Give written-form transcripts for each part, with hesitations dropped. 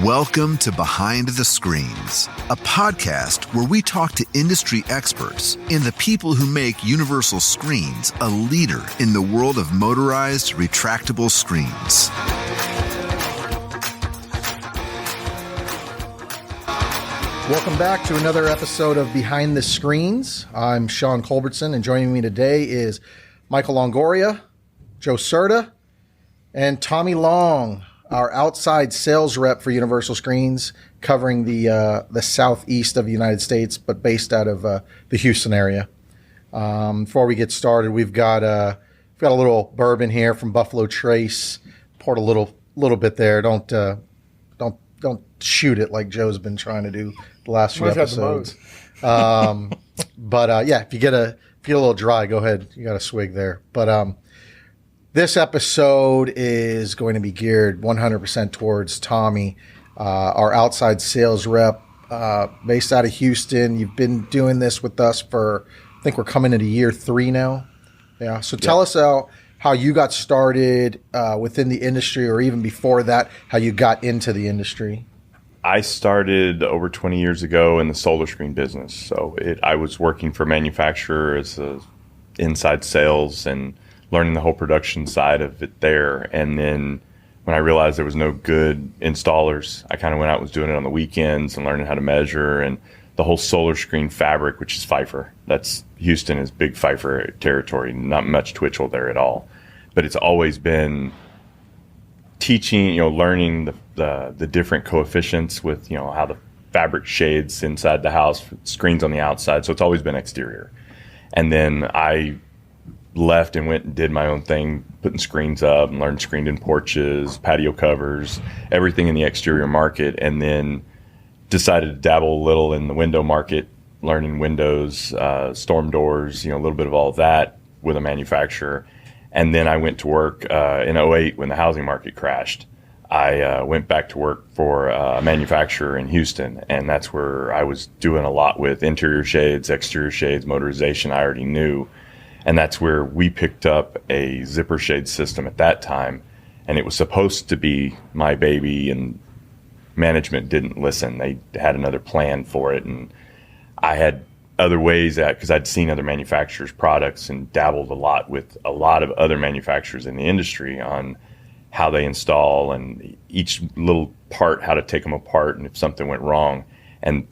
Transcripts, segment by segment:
Welcome to Behind the Screens, a podcast where we talk to industry experts and the people who make Universal Screens a leader in the world of motorized retractable screens. Welcome back to another episode of Behind the Screens. I'm Sean Culbertson, and joining me today is Michael Longoria, Joe Serta, and Tommy Long, our outside sales rep for Universal Screens, covering the southeast of the United States, but based out of the Houston area. Before we get started, we've got a little bourbon here from Buffalo Trace. Poured a little bit there. Don't shoot it like Joe's been trying to do the last few episodes. But if you get a little dry, go ahead. You got a swig there. But this episode is going to be geared 100% towards Tommy, our outside sales rep, based out of Houston. You've been doing this with us for, I think we're coming into year 3 now. Yeah. So tell us how you got started within the industry, or even before that, how you got into the industry. I started over 20 years ago in the solar screen business. So I was working for a manufacturer as inside sales and learning the whole production side of it there. And then when I realized there was no good installers, I kind of went out and was doing it on the weekends and learning how to measure and the whole solar screen fabric, which is Pfeiffer. Houston is big Pfeiffer territory, not much Twitchell there at all. But it's always been teaching, learning the different coefficients with, how the fabric shades inside the house, screens on the outside. So it's always been exterior. And then I left and went and did my own thing, putting screens up and learned screened-in porches, patio covers, everything in the exterior market. And then decided to dabble a little in the window market, learning windows, storm doors, a little bit of all of that with a manufacturer. And then I went to work in 2008 when the housing market crashed. I went back to work for a manufacturer in Houston, and that's where I was doing a lot with interior shades, exterior shades, motorization I already knew. And that's where we picked up a zipper shade system at that time, and it was supposed to be my baby, and management didn't listen. They had another plan for it, and I had other ways because I'd seen other manufacturers' products and dabbled a lot with a lot of other manufacturers in the industry on how they install and each little part, how to take them apart and if something went wrong. And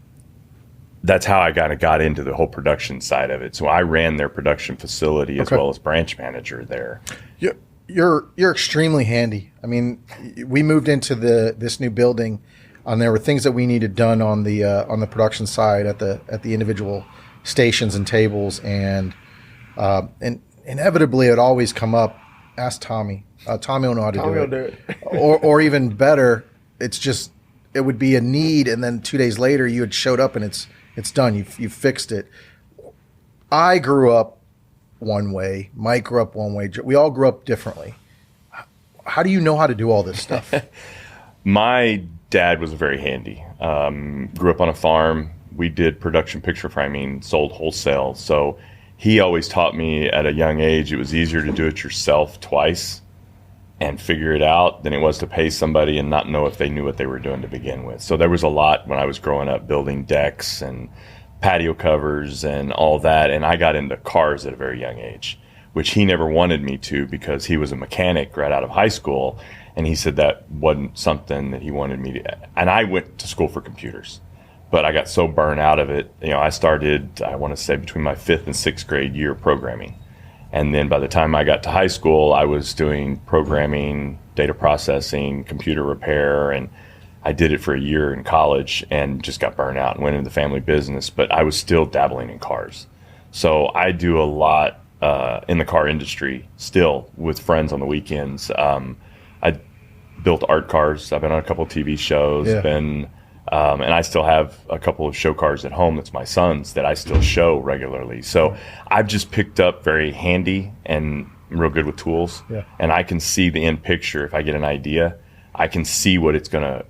that's how I kind of got into the whole production side of it. So I ran their production facility as well as branch manager there. You're extremely handy. I mean, we moved into this new building, and there were things that we needed done on the production side at the individual stations and tables, and inevitably it always come up. Ask Tommy. Tommy will know how to do it. or even better, it would be a need, and then 2 days later you had showed up and it's done. You fixed it. I grew up one way. Mike grew up one way. We all grew up differently. How do you know how to do all this stuff? My dad was very handy. Grew up on a farm. We did production picture framing, sold wholesale. So he always taught me at a young age it was easier to do it yourself twice and figure it out than it was to pay somebody and not know if they knew what they were doing to begin with. So there was a lot when I was growing up building decks and patio covers and all that. And I got into cars at a very young age, which he never wanted me to because he was a mechanic right out of high school. And he said that wasn't something that he wanted me to. And I went to school for computers, but I got so burned out of it. I started, I want to say, between my 5th and 6th grade year programming. And then by the time I got to high school, I was doing programming, data processing, computer repair, and I did it for a year in college and just got burned out and went into the family business, but I was still dabbling in cars. So I do a lot in the car industry still with friends on the weekends. I built art cars. I've been on a couple of TV shows, and I still have a couple of show cars at home. That's my son's that I still show regularly. So I've just picked up very handy and real good with tools. Yeah. And I can see the end picture. If I get an idea, I can see what it's going to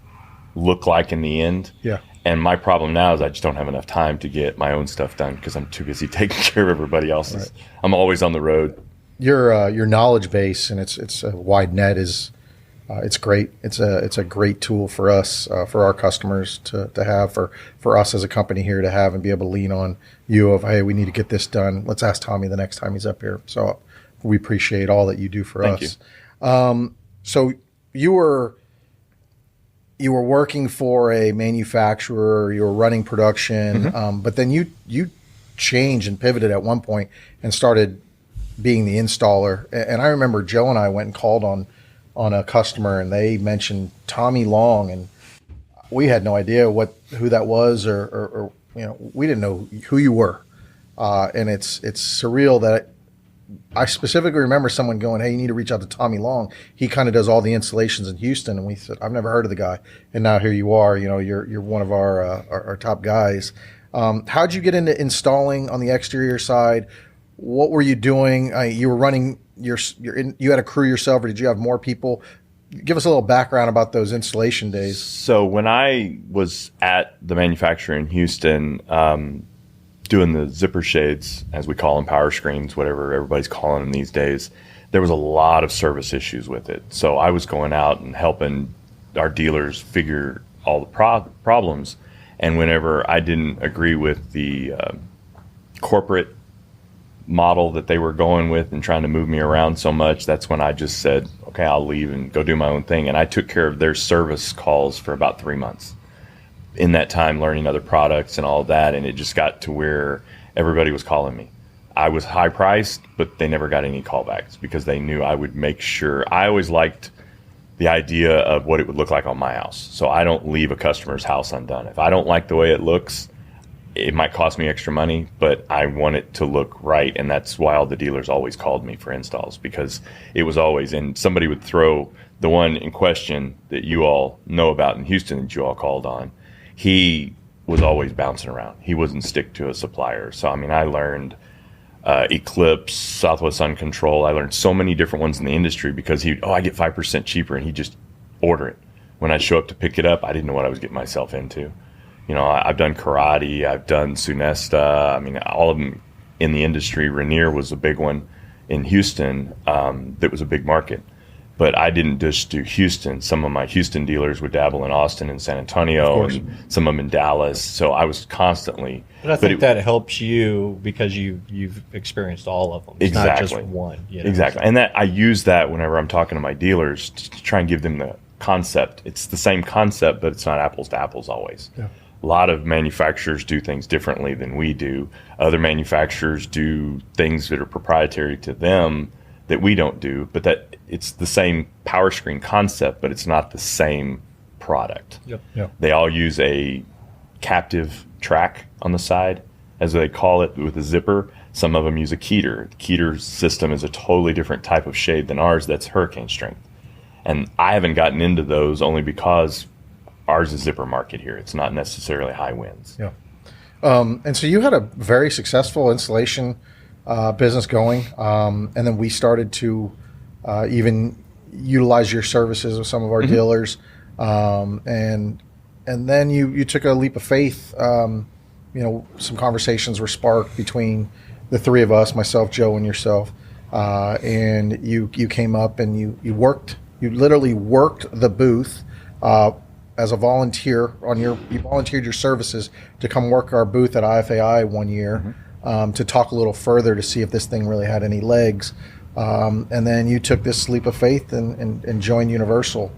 look like in the end. Yeah. And my problem now is I just don't have enough time to get my own stuff done because I'm too busy taking care of everybody else's. Right. I'm always on the road. Your knowledge base, and it's a wide net, is It's great. It's a great tool for us, for our customers to have, for us as a company here to have and be able to lean on you of, hey, we need to get this done. Let's ask Tommy the next time he's up here. So we appreciate all that you do for Thank us. you. So you were working for a manufacturer, you were running production, but then you changed and pivoted at one point and started being the installer. And I remember Joe and I went and called on a customer, and they mentioned Tommy Long, and we had no idea who that was, or we didn't know who you were. And it's surreal that I specifically remember someone going, "Hey, you need to reach out to Tommy Long. He kind of does all the installations in Houston." And we said, "I've never heard of the guy." And now here you are. You're one of our top guys. How'd you get into installing on the exterior side? What were you doing? You were running you had a crew yourself, or did you have more people? Give us a little background about those installation days. So when I was at the manufacturer in Houston, doing the zipper shades, as we call them, power screens, whatever everybody's calling them these days, there was a lot of service issues with it. So I was going out and helping our dealers figure all the problems. And whenever I didn't agree with the corporate model that they were going with and trying to move me around so much, that's when I just said, okay, I'll leave and go do my own thing. And I took care of their service calls for about 3 months. In that time, learning other products and all of that, and it just got to where everybody was calling me. I was high priced, but they never got any callbacks because they knew I would make sure. I always liked the idea of what it would look like on my house. So I don't leave a customer's house undone. If I don't like the way it looks, it might cost me extra money, but I want it to look right. And that's why all the dealers always called me for installs, because it was always, and somebody would throw the one in question that you all know about in Houston that you all called on. He was always bouncing around. He wouldn't stick to a supplier. So, I mean, I learned Eclipse, Southwest Sun Control. I learned so many different ones in the industry because I get 5% cheaper, and he'd just order it. When I show up to pick it up, I didn't know what I was getting myself into. I've done Karate, I've done Sunesta. I mean, all of them in the industry. Rainier was a big one in Houston. That was a big market. But I didn't just do Houston. Some of my Houston dealers would dabble in Austin and San Antonio, and some of them in Dallas. So I was constantly. But I think that helps you because you've experienced all of them. It's exactly. Not just one. Exactly. And that I use that whenever I'm talking to my dealers to try and give them the concept. It's the same concept, but it's not apples to apples always. Yeah. A lot of manufacturers do things differently than we do. Other manufacturers do things that are proprietary to them that we don't do, but that it's the same power screen concept, but it's not the same product. Yep. They all use a captive track on the side, as they call it, with a zipper. Some of them use a Keeter. The Keeter system is a totally different type of shade than ours. That's hurricane strength. And I haven't gotten into those only because ours is zipper market here. It's not necessarily high winds. Yeah. And so you had a very successful installation business going, and then we started to even utilize your services with some of our dealers, and then you took a leap of faith. Some conversations were sparked between the three of us, myself, Joe, and yourself, and you came up and you literally worked the booth as a volunteer you volunteered your services to come work our booth at IFAI one year. To talk a little further to see if this thing really had any legs. And then you took this leap of faith and joined Universal.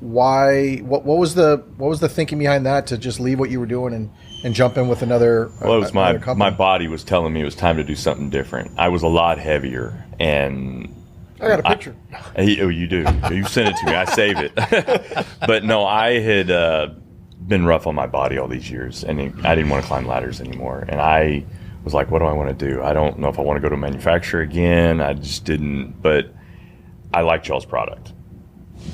Why? What was the thinking behind that, to just leave what you were doing and jump in with another? Well, it was company? my body was telling me it was time to do something different. I was a lot heavier, and I got a picture. You do. You sent it to me. I saved it. But no, I had been rough on my body all these years, and I didn't want to climb ladders anymore. And I was like, what do I want to do? I don't know if I want to go to a manufacturer again. I just didn't. But I liked y'all's product.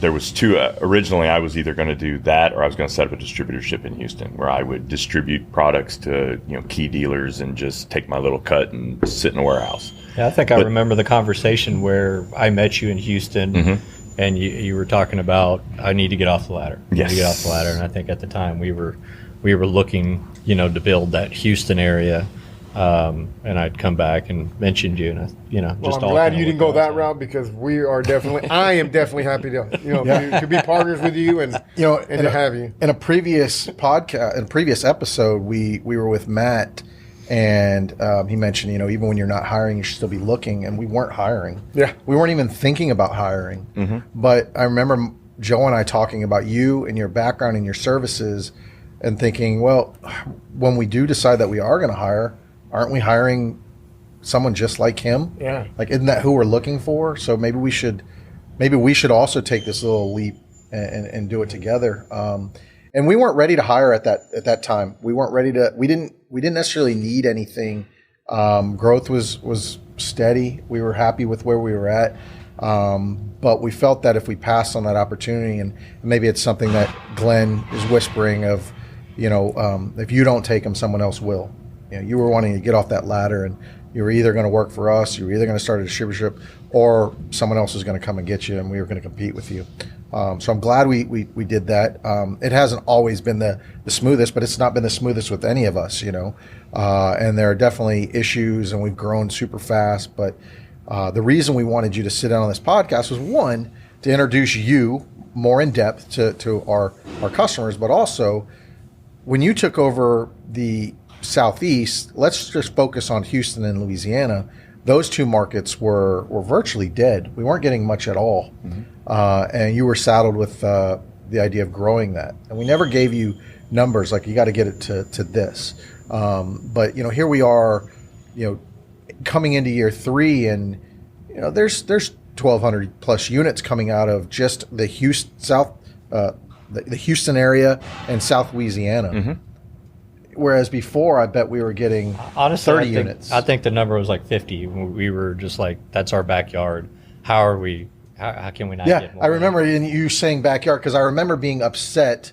There was two. Originally, I was either going to do that or I was going to set up a distributorship in Houston where I would distribute products to key dealers and just take my little cut and sit in a warehouse. Yeah, I think I remember the conversation where I met you in Houston, and you were talking about, I need to get off the ladder. I need to get off the ladder. And I think at the time we were looking, to build that Houston area. and I'd come back and mention you, and Well, I'm glad you didn't go that route, because I am definitely happy to be partners with you and to have you. In a previous podcast, in a previous episode, we were with Matt, and he mentioned, even when you're not hiring, you should still be looking, and we weren't hiring. Yeah. We weren't even thinking about hiring. Mm-hmm. But I remember Joe and I talking about you and your background and your services, and thinking, well, when we do decide that we are going to hire, aren't we hiring someone just like him? Yeah. Like, isn't that who we're looking for? So maybe we should also take this little leap and do it together. And we weren't ready to hire at that time. We weren't ready to. We didn't necessarily need anything. Growth was steady. We were happy with where we were at. But we felt that if we passed on that opportunity, and maybe it's something that Glenn is whispering of, if you don't take him, someone else will. You were wanting to get off that ladder, and you were either going to work for us, you were either going to start a distributorship, or someone else was going to come and get you, and we were going to compete with you. So I'm glad we did that. It hasn't always been the smoothest, but it's not been the smoothest with any of us, and there are definitely issues, and we've grown super fast. But the reason we wanted you to sit down on this podcast was, one, to introduce you more in depth to our customers, but also when you took over the Southeast, let's just focus on Houston and Louisiana. Those two markets were virtually dead. We weren't getting much at all. Mm-hmm. And you were saddled with the idea of growing that. And we never gave you numbers like you got to get it to this. But here we are, coming into year 3, and there's 1,200 plus units coming out of just the Houston the Houston area and South Louisiana. Mm-hmm. Whereas before, I bet we were getting 30 units. I think the number was like 50. We were just like, that's our backyard. How can we not get more? I remember you saying backyard, because I remember being upset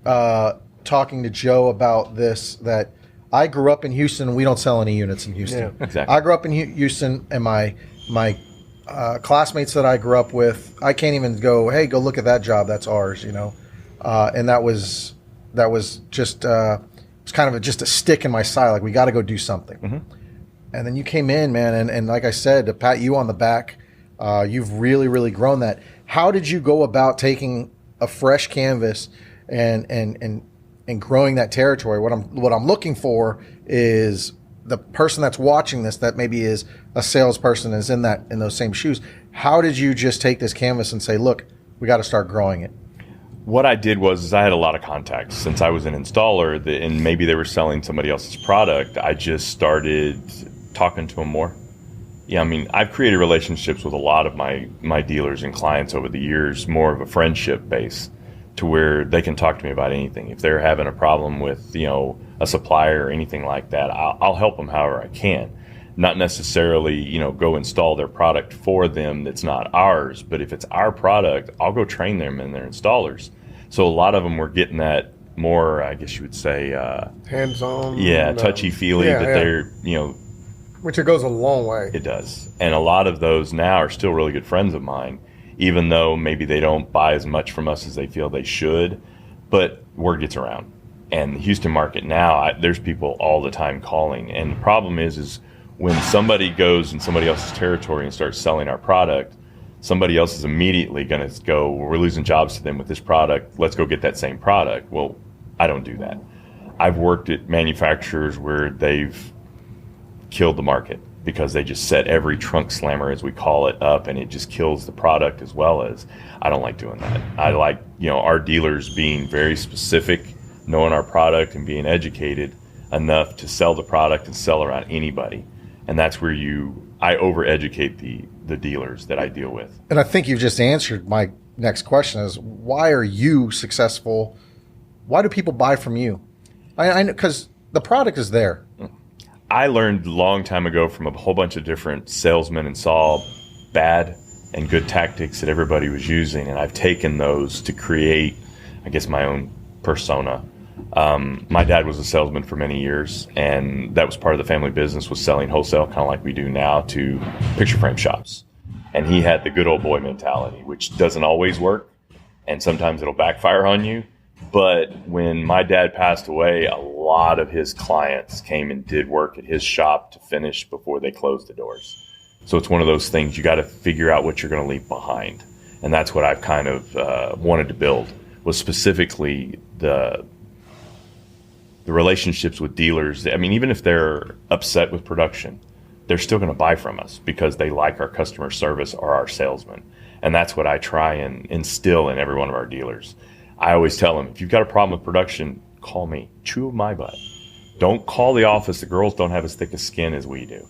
talking to Joe about this, that I grew up in Houston and we don't sell any units in Houston. Yeah, exactly. I grew up in Houston, and my classmates that I grew up with, I can't even go, hey, go look at that job. That's ours, and that was just... it's kind of just a stick in my side, like we got to go do something. Mm-hmm. And then you came in, man, and like I said, to pat you on the back, you've really, really grown that. How did you go about taking a fresh canvas and growing that territory? What I'm looking for is the person that's watching this, that maybe is a salesperson, is in those same shoes. How did you just take this canvas and say, look, we got to start growing it? What I did was I had a lot of contacts. Since I was an installer, and maybe they were selling somebody else's product, I just started talking to them more. Yeah, I've created relationships with a lot of my dealers and clients over the years, more of a friendship base, to where they can talk to me about anything. If they're having a problem with, a supplier or anything like that, I'll help them however I can. Not necessarily, go install their product for them that's not ours, but if it's our product, I'll go train them and their installers. So a lot of them were getting that more, I guess you would say, hands-on. Yeah, touchy-feely, they're, which it goes a long way. It does. And a lot of those now are still really good friends of mine, even though maybe they don't buy as much from us as they feel they should, but word gets around. And the Houston market now, there's people all the time calling. And the problem is when somebody goes in somebody else's territory and starts selling our product, somebody else is immediately going to go, well, we're losing jobs to them with this product. Let's go get that same product. Well, I don't do that. I've worked at manufacturers where they've killed the market because they just set every trunk slammer, as we call it, up, and it just kills the product as well. As I don't like doing that. I like, our dealers being very specific, knowing our product and being educated enough to sell the product and sell around anybody. And that's where I over-educate the dealers that I deal with. And I think you've just answered my next question is, why are you successful? Why do people buy from you? I know, because the product is there. I learned a long time ago from a whole bunch of different salesmen and saw bad and good tactics that everybody was using. And I've taken those to create, I guess, my own persona. My dad was a salesman for many years, and that was part of the family business, was selling wholesale, kind of like we do now, to picture frame shops. And he had the good old boy mentality, which doesn't always work, and sometimes it'll backfire on you. But when my dad passed away, a lot of his clients came and did work at his shop to finish before they closed the doors. So it's one of those things you got to figure out what you're going to leave behind. And that's what I've kind of wanted to build, was specifically the relationships with dealers. I mean, even if they're upset with production, they're still going to buy from us because they like our customer service or our salesmen. And that's what I try and instill in every one of our dealers. I always tell them, if you've got a problem with production, call me. Chew my butt. Don't call the office. The girls don't have as thick a skin as we do.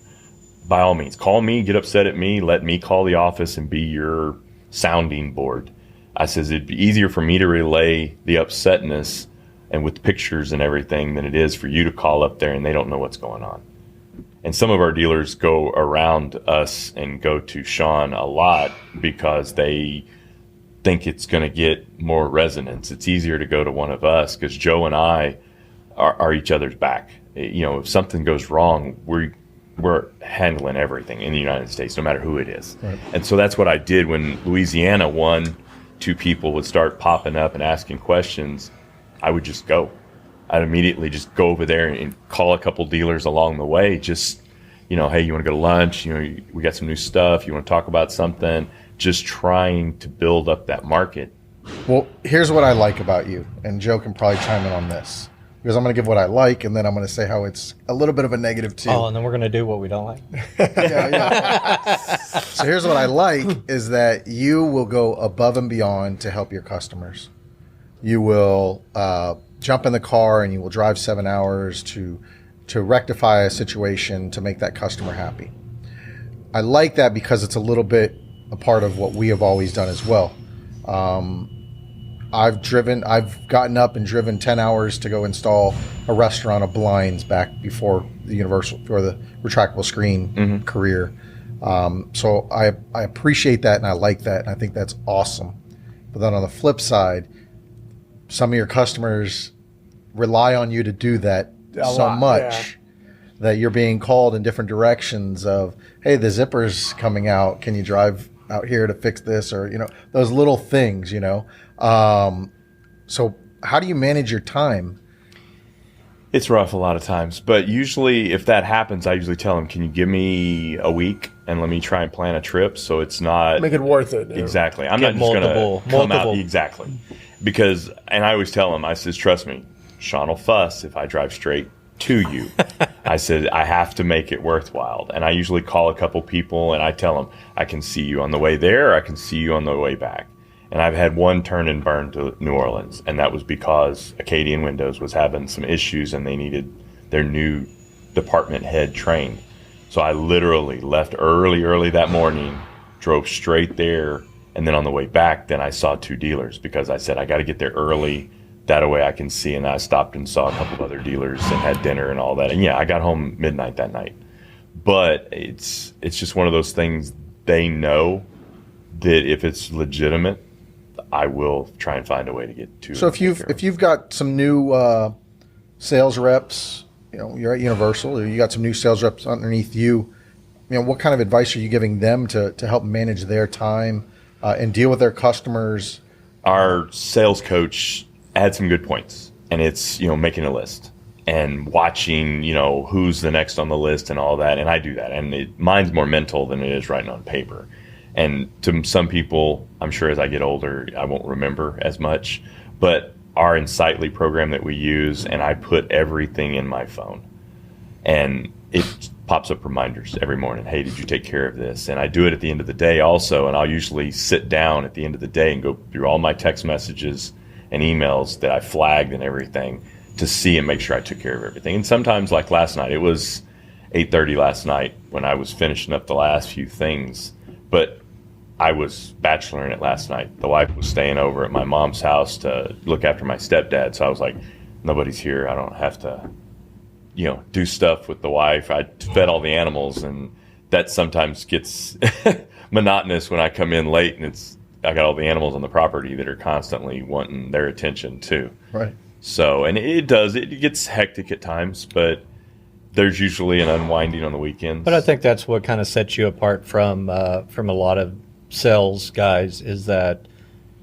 By all means, call me, get upset at me, let me call the office and be your sounding board. I says it'd be easier for me to relay the upsetness and with pictures and everything than it is for you to call up there and they don't know what's going on. And some of our dealers go around us and go to Sean a lot because they think it's going to get more resonance. It's easier to go to one of us because Joe and I are each other's back. You know, if something goes wrong, we're handling everything in the United States, no matter who it is. Right. And so that's what I did when Louisiana, 1-2 people would start popping up and asking questions. I would just go. I'd immediately just go over there and call a couple dealers along the way. Just, you know, hey, you want to go to lunch? You know, we got some new stuff. You want to talk about something? Just trying to build up that market. Well, here's what I like about you, and Joe can probably chime in on this, because I'm going to give what I like, and then I'm going to say how it's a little bit of a negative too. Oh, and then we're going to do what we don't like. Yeah. So here's what I like is that you will go above and beyond to help your customers. You will jump in the car and you will drive 7 hours to rectify a situation to make that customer happy. I like that because it's a little bit a part of what we have always done as well. I've gotten up and driven 10 hours to go install a restaurant of blinds back before the retractable screen career. So I appreciate that and I like that and I think that's awesome. But then on the flip side, some of your customers rely on you to do that much that you're being called in different directions of, hey, the zipper's coming out. Can you drive out here to fix this? Or, you know, those little things, you know. So how do you manage your time? It's rough a lot of times, but usually if that happens, I usually tell them, can you give me a week and let me try and plan a trip so it's not... Make it worth it. Exactly. I'm not just going to come out... Exactly. Because, and I always tell them, I says, trust me, Sean will fuss if I drive straight to you. I said, I have to make it worthwhile. And I usually call a couple people and I tell them, I can see you on the way there, I can see you on the way back. And I've had one turn and burn to New Orleans, and that was because Acadian Windows was having some issues and they needed their new department head trained. So I literally left early that morning, drove straight there, and then on the way back, then I saw 2 dealers because I said, I got to get there early. That way I can see. And I stopped and saw a couple of other dealers and had dinner and all that. And yeah, I got home midnight that night. But it's just one of those things. They know that if it's legitimate, I will try and find a way to get to. So if you've got some new sales reps, you know, you're at Universal, or you got some new sales reps underneath you, you know, what kind of advice are you giving them to help manage their time and deal with their customers? Our sales coach had some good points, and it's, you know, making a list and watching, you know, who's the next on the list and all that. And I do that, and mine's more mental than it is writing on paper. And to some people, I'm sure as I get older, I won't remember as much. But our Insightly program that we use, and I put everything in my phone. And it pops up reminders every morning. Hey, did you take care of this? And I do it at the end of the day also. And I'll usually sit down at the end of the day and go through all my text messages and emails that I flagged and everything to see and make sure I took care of everything. And sometimes, like last night, it was 8:30 last night when I was finishing up the last few things. But I was bacheloring it last night. The wife was staying over at my mom's house to look after my stepdad. So I was like, nobody's here. I don't have to, you know, do stuff with the wife. I fed all the animals, and that sometimes gets monotonous when I come in late and I got all the animals on the property that are constantly wanting their attention too. Right. So, and it gets hectic at times, but there's usually an unwinding on the weekends. But I think that's what kind of sets you apart from a lot of sales guys, is that,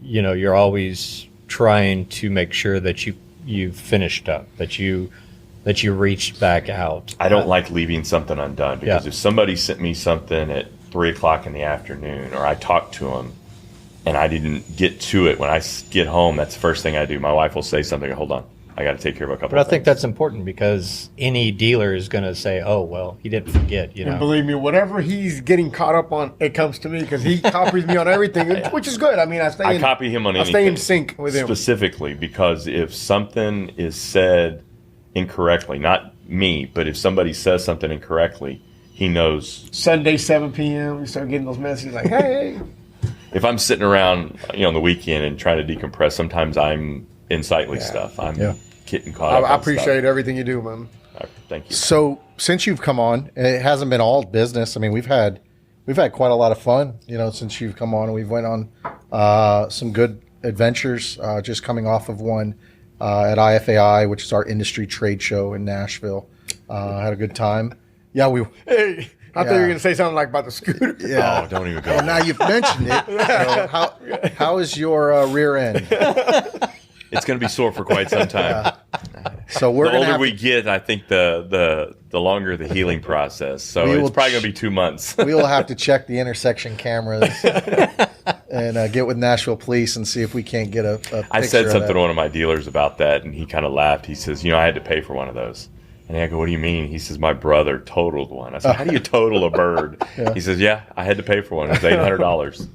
you know, you're always trying to make sure that you've finished up, that you that you reached back out. I don't like leaving something undone, because Yeah. if somebody sent me something at 3:00 in the afternoon, or I talked to them and I didn't get to it when I get home, that's the first thing I do. My wife will say something. Hold on, I got to take care of a couple. But I of think things. that's important, because any dealer is going to say, "Oh, well, he didn't forget." You And know, believe me, whatever he's getting caught up on, it comes to me, because he copies me on everything, which is good. I mean, I copy him on I anything. stay in sync with him. Specifically, because if something is said incorrectly, not me, but if somebody says something incorrectly, he knows. Sunday, 7 p.m., we start getting those messages like, hey. If I'm sitting around, on the weekend and trying to decompress, sometimes I'm in sightly stuff. I'm getting caught up. I appreciate everything you do, man. Thank you. So since you've come on, and it hasn't been all business. I mean, we've had quite a lot of fun, since you've come on, and we've went on some good adventures. Just coming off of one at IFAI, which is our industry trade show in Nashville. Had a good time. Yeah, Hey, I thought you were going to say something like about the scooter. Yeah. Oh, don't even go. Well, now you've mentioned it. So how is your rear end? It's going to be sore for quite some time. So we're The going to older have we get, I think the longer the healing process. So We it's will probably going to be 2 months. we will have to check the intersection cameras and get with Nashville Police and see if we can't get a picture I said of something that. to one of my dealers about that, and he kind of laughed. He says, I had to pay for one of those. And I go, what do you mean? He says, my brother totaled one. I said, how do you total a bird? He says, yeah, I had to pay for one. It was $800.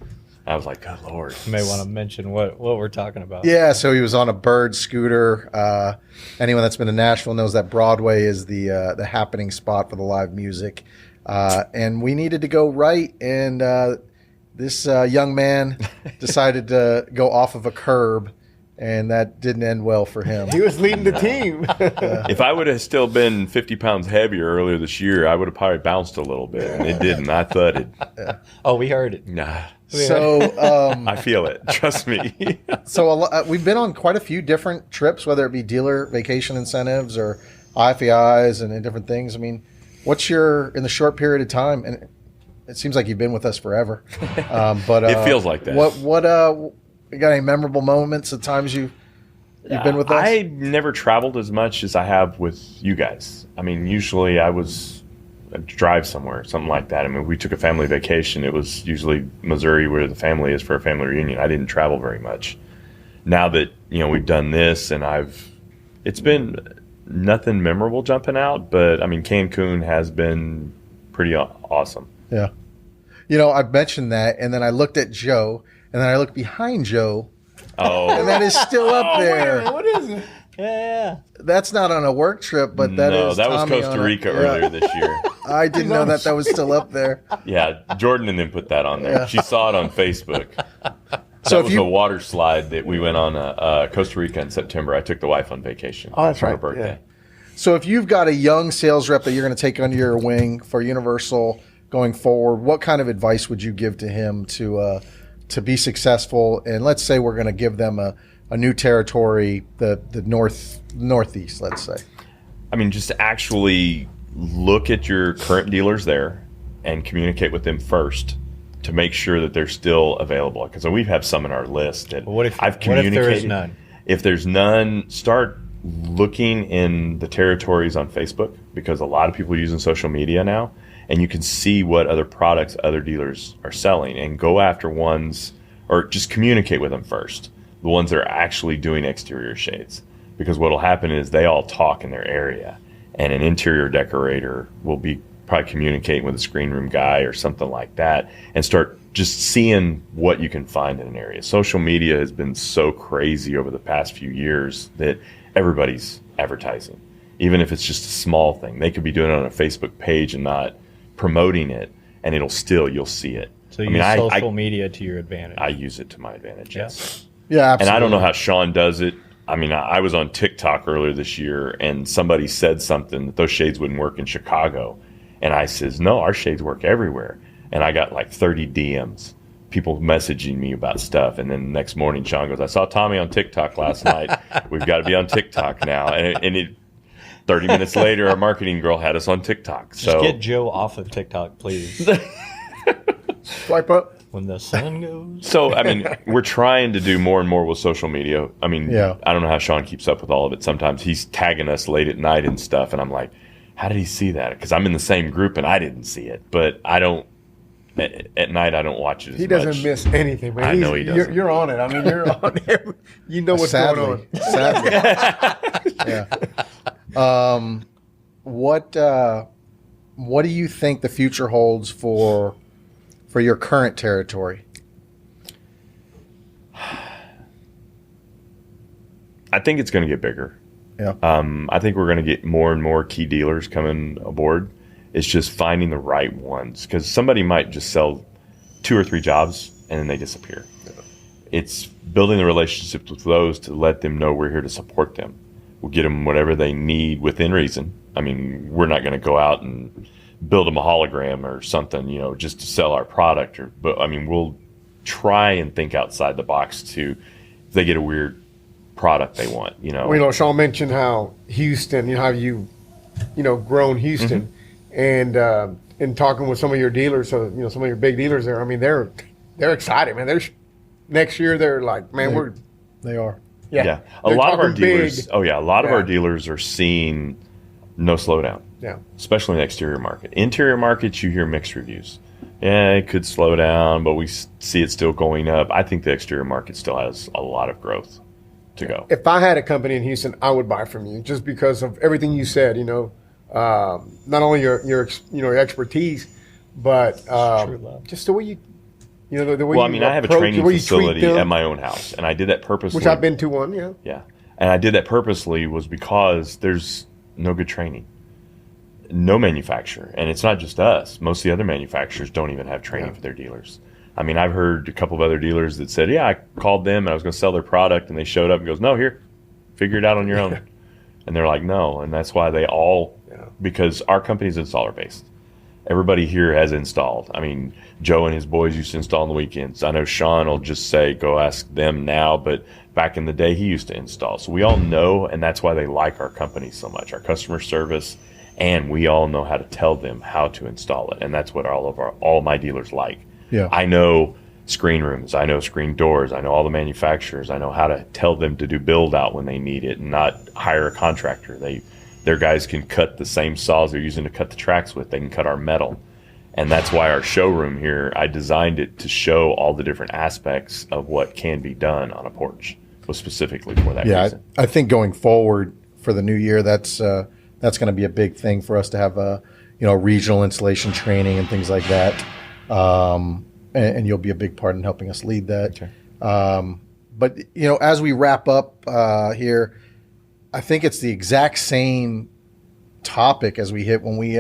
I was like, good Lord. you may want to mention what we're talking about. Yeah, so he was on a bird scooter. Anyone that's been to Nashville knows that Broadway is the happening spot for the live music. And we needed to go right, and this young man decided to go off of a curb, and that didn't end well for him. He was leading the team. If I would have still been 50 pounds heavier earlier this year, I would have probably bounced a little bit. And it didn't. I thudded. Oh, we heard it. Nah. So I feel it. Trust me. we've been on quite a few different trips, whether it be dealer vacation incentives or IFAIs and different things. I mean, what's in the short period of time, and it seems like you've been with us forever, but It feels like that. What you got any memorable moments at times you've been with us? I never traveled as much as I have with you guys. I mean, usually I'd drive somewhere, something like that. I mean, we took a family vacation. It was usually Missouri, where the family is, for a family reunion. I didn't travel very much. Now that, we've done this, and it's been nothing memorable jumping out, but I mean, Cancun has been pretty awesome. Yeah. I've mentioned that, and then I looked at Joe, and then I looked behind Joe, Oh, and that is still up there. What is it? Yeah. That's not on a work trip, but that is that was Tommy Costa on a- Rica yeah. earlier this year. I didn't know that was still up there. Yeah, Jordan and then put that on there. Yeah. She saw it on Facebook. So that if was you- a water slide that we went on Costa Rica in September. I took the wife on vacation. Oh, that's for her right. birthday. So if you've got a young sales rep that you're going to take under your wing for Universal going forward, what kind of advice would you give to him to be successful? And let's say we're going to give them a new territory, the northeast, let's say. I mean, just actually look at your current dealers there and communicate with them first to make sure that they're still available. Because we have some in our list that What if I've there communicated. is none? If there's none, start looking in the territories on Facebook, because a lot of people are using social media now, and you can see what other products other dealers are selling, and go after ones, or just communicate with them first, the ones that are actually doing exterior shades. Because what will happen is they all talk in their area, and an interior decorator will be probably communicating with a screen room guy or something like that, and start just seeing what you can find in an area. Social media has been so crazy over the past few years that everybody's advertising. Even if it's just a small thing, they could be doing it on a Facebook page and not promoting it, and you'll see it. So use social media to your advantage. I use it to my advantage, yes. Yeah, absolutely. And I don't know how Sean does it. I mean, I was on TikTok earlier this year, and somebody said something that those shades wouldn't work in Chicago. And I says, no, our shades work everywhere. And I got like 30 DMs, people messaging me about stuff. And then the next morning, Sean goes, I saw Tommy on TikTok last night. We've got to be on TikTok now. And 30 minutes later, our marketing girl had us on TikTok. Just get Joe off of TikTok, please. Swipe up. when the sun goes. So, I mean, we're trying to do more and more with social media. I mean, I don't know how Sean keeps up with all of it. Sometimes he's tagging us late at night and stuff, and I'm like, how did he see that? Because I'm in the same group and I didn't see it. But I don't, at night, I don't watch it as much. He doesn't miss anything, man. I know he doesn't. You're on it. I mean, you're on every, you know what's going on. Sadly. Yeah. What do you think the future holds for your current territory? I think it's going to get bigger. Yeah. I think we're going to get more and more key dealers coming aboard. It's just finding the right ones, because somebody might just sell 2 or 3 jobs and then they disappear. Yeah. It's building the relationships with those to let them know we're here to support them. We'll get them whatever they need within reason. I mean, we're not going to go out and build them a hologram or something, just to sell our product. But I mean, we'll try and think outside the box if they get a weird product they want. Well, Sean mentioned how Houston, how you grown Houston, and in talking with some of your dealers, so some of your big dealers there. I mean, they're excited, man. Next year they're like, man, they are. Yeah. A lot of our dealers. Big. Oh yeah, a lot of our dealers are seeing no slowdown. Yeah. Especially in the exterior market. Interior markets, you hear mixed reviews. Yeah, it could slow down, but we see it still going up. I think the exterior market still has a lot of growth to go. If I had a company in Houston, I would buy from you just because of everything you said. Not only your expertise, but just the way you. The way well, I mean, I have a training facility at my own house, and I did that purposely. Which I've been to one, yeah. Yeah, and I did that purposely was because there's no good training, no manufacturer, and it's not just us. Most of the other manufacturers don't even have training for their dealers. I mean, I've heard a couple of other dealers that said, "Yeah, I called them and I was going to sell their product, and they showed up and goes, no, here, figure it out on your own." And they're like, no, and that's why they all because our company's installer based. Everybody here has installed. I mean, Joe and his boys used to install on the weekends. I know Sean will just say, go ask them now, but back in the day, he used to install. So we all know, and that's why they like our company so much, our customer service, and we all know how to tell them how to install it. And that's what all my dealers like. Yeah. I know screen rooms. I know screen doors. I know all the manufacturers. I know how to tell them to do build out when they need it and not hire a contractor. Their guys can cut the same saws they're using to cut the tracks with. They can cut our metal. And that's why our showroom here, I designed it to show all the different aspects of what can be done on a porch, was specifically for that reason. I think going forward for the new year, that's going to be a big thing for us to have regional installation training and things like that. And you'll be a big part in helping us lead that. Okay. But as we wrap up here, I think it's the exact same topic as we hit when we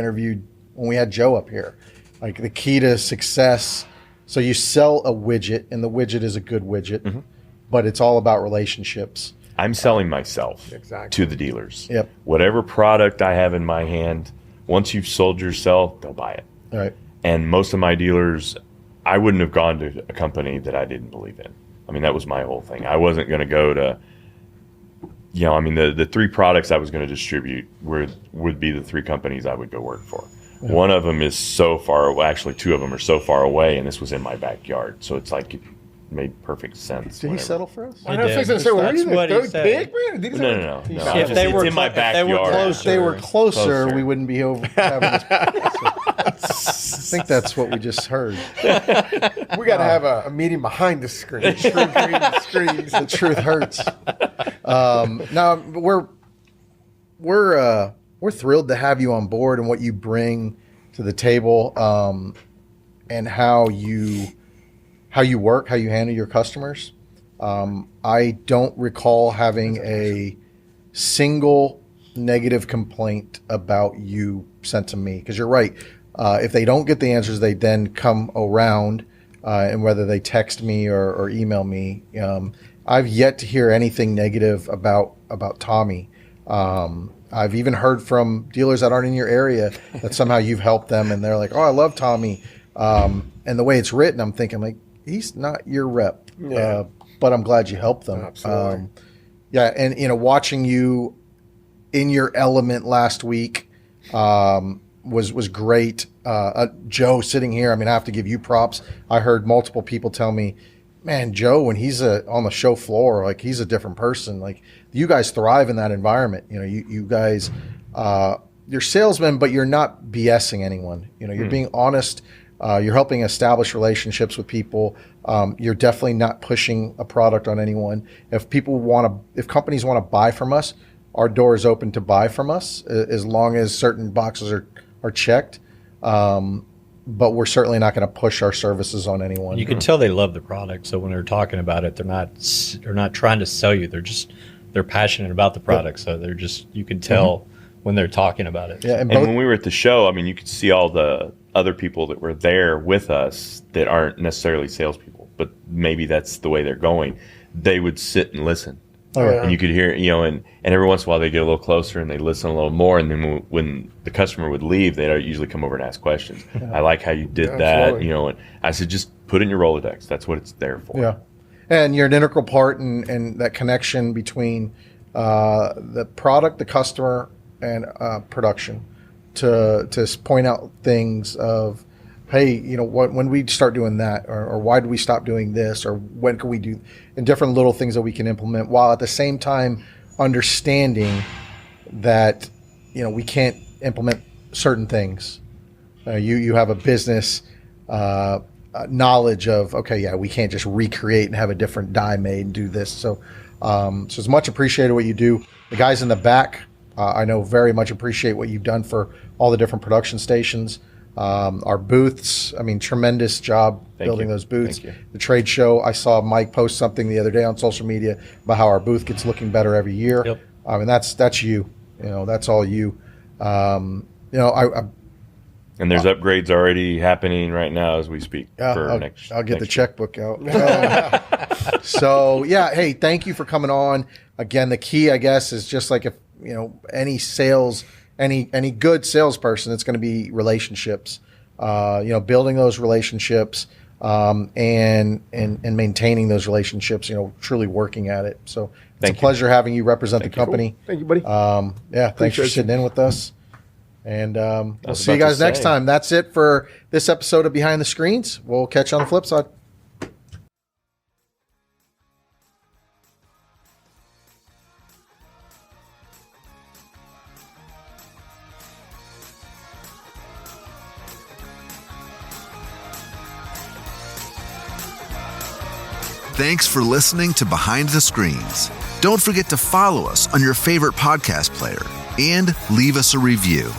had Joe up here. Like the key to success. So you sell a widget, and the widget is a good widget, but it's all about relationships. I'm selling myself to the dealers. Yep. Whatever product I have in my hand, once you've sold yourself, they'll buy it. All right. And most of my dealers, I wouldn't have gone to a company that I didn't believe in. I mean, that was my whole thing. I wasn't going to go to, the 3 products I was going to distribute would be the 3 companies I would go work for. Yeah. One of them is so far away. Actually, 2 of them are so far away, and this was in my backyard. So it's like it made perfect sense. Did he settle for us? I was going to say, That's what he said. No. If they were in my backyard. If they were closer, we wouldn't be over having this. I think that's what we just heard. We got to have a meeting behind the screen. The truth hurts. Now we're thrilled to have you on board and what you bring to the table, and how you work, how you handle your customers. I don't recall having a single negative complaint about you sent to me, because you're right. If they don't get the answers, they then come around, and whether they text me or email me. I've yet to hear anything negative about Tommy. I've even heard from dealers that aren't in your area that somehow you've helped them, and they're like, "Oh, I love Tommy." And the way it's written, I'm thinking like, he's not your rep, but I'm glad you helped them. Absolutely. And watching you in your element last week, was great. Joe sitting here, I mean, I have to give you props. I heard multiple people tell me, man, Joe, when he's on the show floor, like he's a different person. Like you guys thrive in that environment. You know, you guys, you're salesmen, but you're not BSing anyone. You know, you're being honest. You're helping establish relationships with people. You're definitely not pushing a product on anyone. If companies want to buy from us, our door is open to buy from us as long as certain boxes are checked. But we're certainly not going to push our services on anyone. You can tell they love the product. So when they're talking about it, they're not trying to sell you. They're passionate about the product. So you can tell when they're talking about it. Yeah, and when we were at the show, I mean, you could see all the other people that were there with us that aren't necessarily salespeople, but maybe that's the way they're going. They would sit and listen. Oh, yeah. And you could hear, you know, and every once in a while they get a little closer and they listen a little more. And then when the customer would leave, they'd usually come over and ask questions. Yeah. I like how you did that, you know. And I said, just put it in your Rolodex. That's what it's there for. Yeah. And you're an integral part in that connection between the product, the customer, and production to point out things of, hey, you know, when we start doing that, or why do we stop doing this, or when can we do, and different little things that we can implement, while at the same time understanding that, you know, we can't implement certain things. You have a business knowledge of, okay, yeah, we can't just recreate and have a different die made and do this. So it's much appreciated what you do. The guys in the back, I know very much appreciate what you've done for all the different production stations. Our booths, I mean, tremendous job building those booths. The trade show, I saw Mike post something the other day on social media about how our booth gets looking better every year. Yep. I mean, that's you. You know, that's all you. You know, and there's upgrades already happening right now as we speak. I'll get the checkbook out. So yeah, hey, thank you for coming on. Again, the key, I guess, is just like if, you know, any good salesperson, it's going to be relationships. You know, building those relationships and maintaining those relationships. You know, truly working at it. So it's a pleasure having you represent the company. Cool. Thank you, buddy. Yeah, thanks for sitting in with us. And we'll see you guys next time. That's it for this episode of Behind the Screens. We'll catch you on the flip side. Thanks for listening to Behind the Screens. Don't forget to follow us on your favorite podcast player and leave us a review.